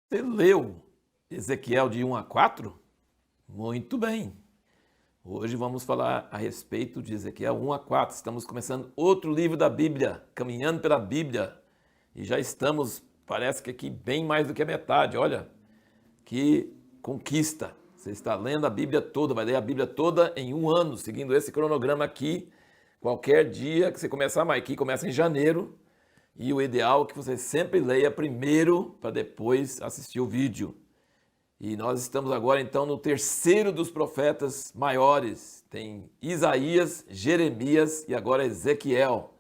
Você leu Ezequiel de 1 a 4? Muito bem. Hoje vamos falar a respeito de Ezequiel 1 a 4. Estamos começando outro livro da Bíblia, caminhando pela Bíblia. E já estamos, parece que aqui, bem mais do que a metade. Olha, que conquista. Você está lendo a Bíblia toda, vai ler a Bíblia toda em um ano, seguindo esse cronograma aqui. Qualquer dia que você começar, mas aqui começa em janeiro. E o ideal é que você sempre leia primeiro para depois assistir o vídeo. E nós estamos agora então no terceiro dos profetas maiores. Tem Isaías, Jeremias e agora Ezequiel.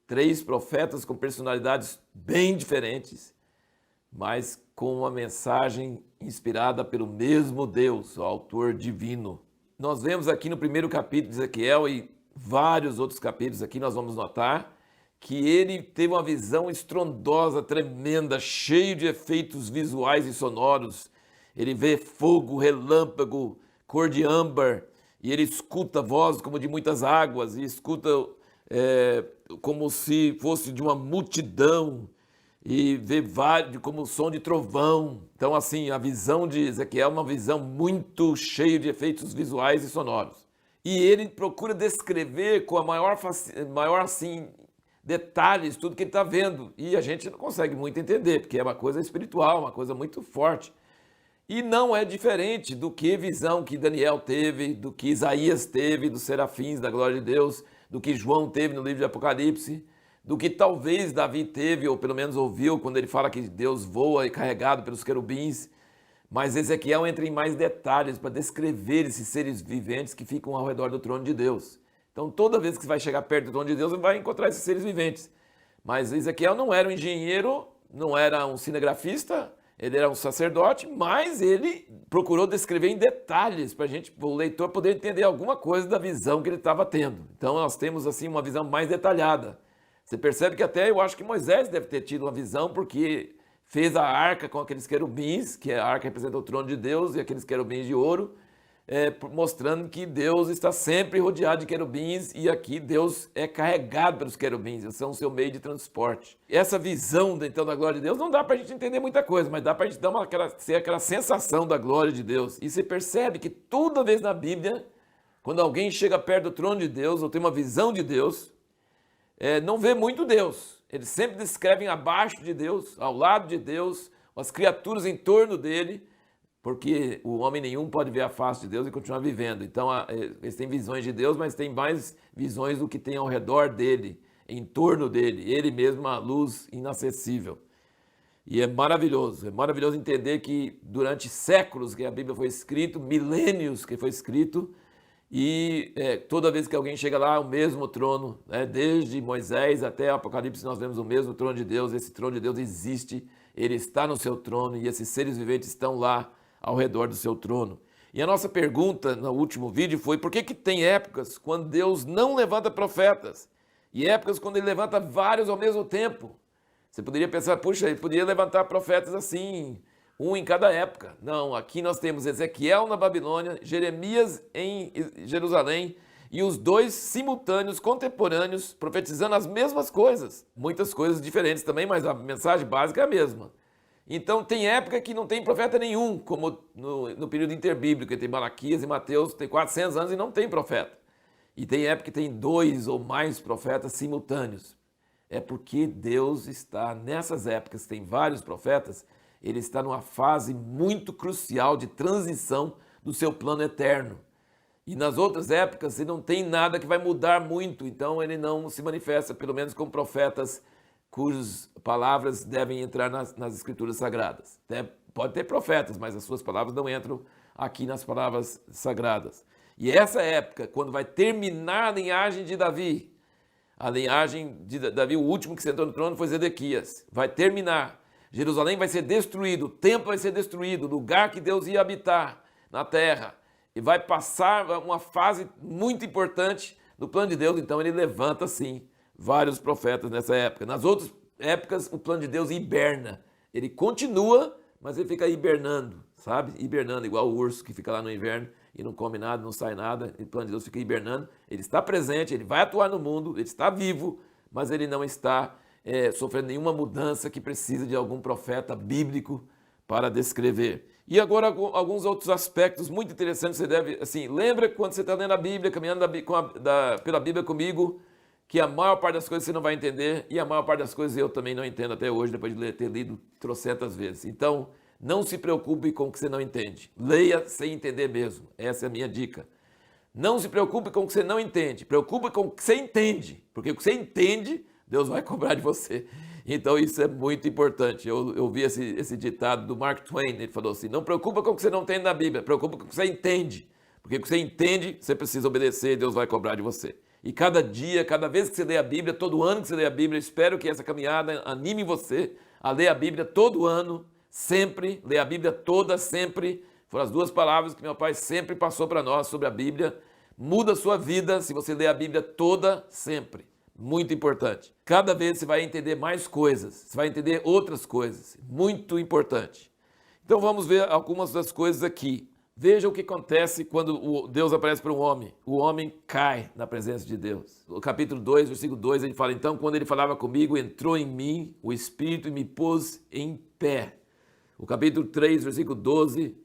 Três profetas com personalidades bem diferentes, mas com uma mensagem inspirada pelo mesmo Deus, o autor divino. Nós vemos aqui no primeiro capítulo de Ezequiel e vários outros capítulos aqui nós vamos notar que ele teve uma visão estrondosa, tremenda, cheio de efeitos visuais e sonoros. Ele vê fogo, relâmpago, cor de âmbar, e ele escuta voz como de muitas águas, e escuta como se fosse de uma multidão, e vê como o som de trovão. Então, assim, a visão de Ezequiel é uma visão muito cheia de efeitos visuais e sonoros. E ele procura descrever com a maior assim, detalhes, tudo que ele está vendo. E a gente não consegue muito entender, porque é uma coisa espiritual, uma coisa muito forte. E não é diferente do que visão que Daniel teve, do que Isaías teve, dos serafins da glória de Deus, do que João teve no livro de Apocalipse, do que talvez Davi teve, ou pelo menos ouviu, quando ele fala que Deus voa e carregado pelos querubins. Mas Ezequiel entra em mais detalhes para descrever esses seres viventes que ficam ao redor do trono de Deus. Então, toda vez que você vai chegar perto do trono de Deus, você vai encontrar esses seres viventes. Mas Ezequiel não era um engenheiro, não era um cinegrafista, ele era um sacerdote, mas ele procurou descrever em detalhes para o leitor poder entender alguma coisa da visão que ele estava tendo. Então, nós temos assim uma visão mais detalhada. Você percebe que até eu acho que Moisés deve ter tido uma visão, porque fez a arca com aqueles querubins, que a arca representa o trono de Deus, e aqueles querubins de ouro, mostrando que Deus está sempre rodeado de querubins, e aqui Deus é carregado pelos querubins, eles são o seu meio de transporte. Essa visão, então, da glória de Deus, não dá para a gente entender muita coisa, mas dá para a gente dar aquela sensação da glória de Deus. E você percebe que toda vez na Bíblia, quando alguém chega perto do trono de Deus, ou tem uma visão de Deus, não vê muito Deus. Eles sempre descrevem abaixo de Deus, ao lado de Deus, as criaturas em torno dele, porque o homem nenhum pode ver a face de Deus e continuar vivendo. Então, eles têm visões de Deus, mas têm mais visões do que tem ao redor dele, em torno dele. Ele mesmo, a luz inacessível. E é maravilhoso entender que durante séculos que a Bíblia foi escrita, milênios que foi escrito, e toda vez que alguém chega lá, o mesmo trono, desde Moisés até Apocalipse, nós vemos o mesmo trono de Deus. Esse trono de Deus existe, ele está no seu trono e esses seres viventes estão lá ao redor do seu trono. E a nossa pergunta no último vídeo foi: por que tem épocas quando Deus não levanta profetas e épocas quando ele levanta vários ao mesmo tempo? Você poderia pensar, puxa, ele poderia levantar profetas assim, um em cada época. Não, aqui nós temos Ezequiel na Babilônia, Jeremias em Jerusalém, e os dois simultâneos, contemporâneos, profetizando as mesmas coisas. Muitas coisas diferentes também, mas a mensagem básica é a mesma. Então tem época que não tem profeta nenhum, como no período interbíblico, tem Malaquias e Mateus, tem 400 anos e não tem profeta. E tem época que tem 2 ou mais profetas simultâneos. É porque Deus está, nessas épocas, tem vários profetas, ele está numa fase muito crucial de transição do seu plano eterno. E nas outras épocas ele não tem nada que vai mudar muito, então ele não se manifesta, pelo menos com profetas cujas palavras devem entrar nas escrituras sagradas. Pode ter profetas, mas as suas palavras não entram aqui nas palavras sagradas. E essa época, quando vai terminar a linhagem de Davi, a linhagem de Davi, o último que sentou no trono foi Zedequias, vai terminar. Jerusalém vai ser destruído, o templo vai ser destruído, o lugar que Deus ia habitar na terra. E vai passar uma fase muito importante do plano de Deus. Então ele levanta, sim, vários profetas nessa época. Nas outras épocas, o plano de Deus hiberna. Ele continua, mas ele fica hibernando, sabe? Hibernando, igual o urso que fica lá no inverno e não come nada, não sai nada. O plano de Deus fica hibernando. Ele está presente, ele vai atuar no mundo, ele está vivo, mas ele não está sofrendo nenhuma mudança que precisa de algum profeta bíblico para descrever. E agora alguns outros aspectos muito interessantes você deve, assim, lembra quando você está lendo a Bíblia, caminhando pela Bíblia comigo, que a maior parte das coisas você não vai entender e a maior parte das coisas eu também não entendo até hoje, depois de ter lido trocentas vezes. Então, não se preocupe com o que você não entende. Leia sem entender mesmo. Essa é a minha dica. Não se preocupe com o que você não entende. Preocupe com o que você entende. Porque o que você entende, Deus vai cobrar de você. Então isso é muito importante. Eu vi esse ditado do Mark Twain. Ele falou assim, não preocupa com o que você não entende na Bíblia. Preocupa com o que você entende. Porque o que você entende, você precisa obedecer e Deus vai cobrar de você. E cada dia, cada vez que você lê a Bíblia, todo ano que você lê a Bíblia, espero que essa caminhada anime você a ler a Bíblia todo ano, sempre, ler a Bíblia toda, sempre. Foram as duas palavras que meu pai sempre passou para nós sobre a Bíblia. Muda a sua vida se você ler a Bíblia toda, sempre. Muito importante. Cada vez você vai entender mais coisas, você vai entender outras coisas. Muito importante. Então vamos ver algumas das coisas aqui. Veja o que acontece quando Deus aparece para um homem. O homem cai na presença de Deus. No capítulo 2, versículo 2, ele fala, então, quando ele falava comigo, entrou em mim o Espírito e me pôs em pé. O capítulo 3, versículo 12,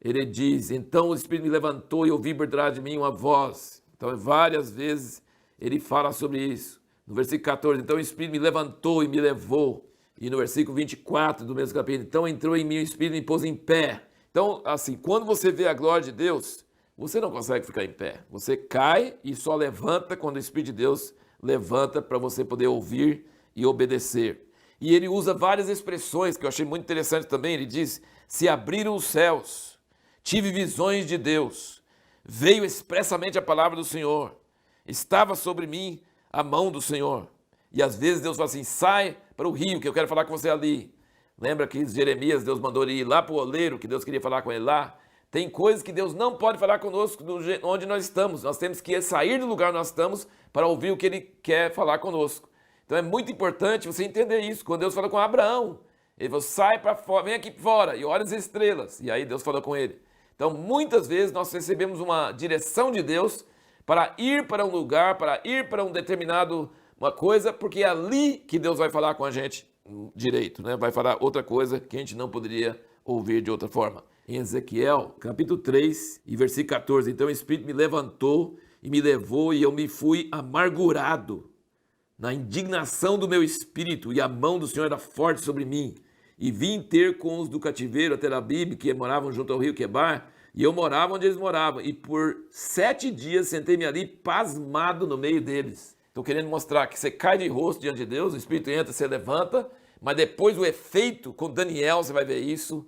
ele diz, então o Espírito me levantou e ouvi por trás de mim uma voz. Então, várias vezes ele fala sobre isso. No versículo 14, então o Espírito me levantou e me levou. E no versículo 24 do mesmo capítulo, então entrou em mim o Espírito e me pôs em pé. Então, assim, quando você vê a glória de Deus, você não consegue ficar em pé. Você cai e só levanta quando o Espírito de Deus levanta para você poder ouvir e obedecer. E ele usa várias expressões que eu achei muito interessante também. Ele diz, se abriram os céus, tive visões de Deus, veio expressamente a palavra do Senhor, estava sobre mim a mão do Senhor. E às vezes Deus fala assim, sai para o rio que eu quero falar com você ali. Lembra que Jeremias, Deus mandou ele ir lá para o oleiro, que Deus queria falar com ele lá? Tem coisas que Deus não pode falar conosco onde nós estamos. Nós temos que sair do lugar onde nós estamos para ouvir o que Ele quer falar conosco. Então é muito importante você entender isso. Quando Deus falou com Abraão, Ele falou, sai para fora, vem aqui fora e olha as estrelas. E aí Deus falou com ele. Então muitas vezes nós recebemos uma direção de Deus para ir para um lugar, para ir para um determinado uma coisa, porque é ali que Deus vai falar com a gente direito, né? Vai falar outra coisa que a gente não poderia ouvir de outra forma. Em Ezequiel, capítulo 3 e versículo 14, então o Espírito me levantou e me levou e eu me fui amargurado na indignação do meu espírito e a mão do Senhor era forte sobre mim. E vim ter com os do cativeiro até Abib, que moravam junto ao rio Quebar, e eu morava onde eles moravam. E por 7 dias sentei-me ali pasmado no meio deles. Estou querendo mostrar que você cai de rosto diante de Deus, o Espírito entra, você levanta, mas depois o efeito, com Daniel você vai ver isso.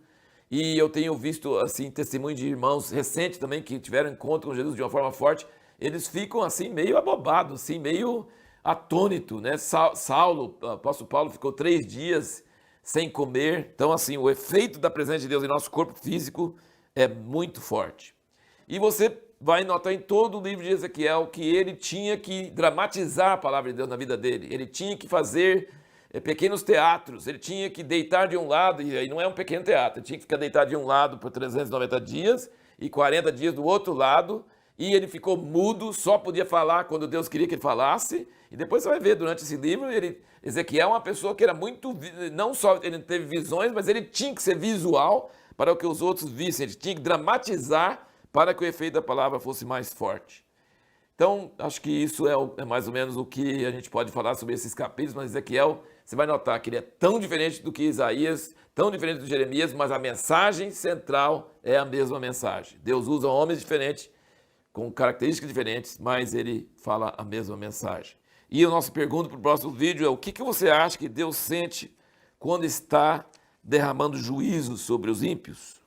E eu tenho visto assim testemunho de irmãos recentes também que tiveram encontro com Jesus de uma forma forte. Eles ficam assim meio abobados, assim, meio atônito, né? Saulo, o apóstolo Paulo ficou 3 dias sem comer. Então assim, o efeito da presença de Deus em nosso corpo físico é muito forte. E você vai notar em todo o livro de Ezequiel que ele tinha que dramatizar a palavra de Deus na vida dele. Ele tinha que fazer pequenos teatros, ele tinha que deitar de um lado, e aí não é um pequeno teatro, ele tinha que ficar deitado de um lado por 390 dias e 40 dias do outro lado, e ele ficou mudo, só podia falar quando Deus queria que ele falasse. E depois você vai ver durante esse livro, Ezequiel é uma pessoa que era muito, não só ele teve visões, mas ele tinha que ser visual para que os outros vissem, ele tinha que dramatizar para que o efeito da palavra fosse mais forte. Então, acho que isso é mais ou menos o que a gente pode falar sobre esses capítulos, mas Ezequiel, você vai notar que ele é tão diferente do que Isaías, tão diferente do Jeremias, mas a mensagem central é a mesma mensagem. Deus usa homens diferentes, com características diferentes, mas ele fala a mesma mensagem. E a nossa pergunta para o próximo vídeo é: o que você acha que Deus sente quando está derramando juízo sobre os ímpios?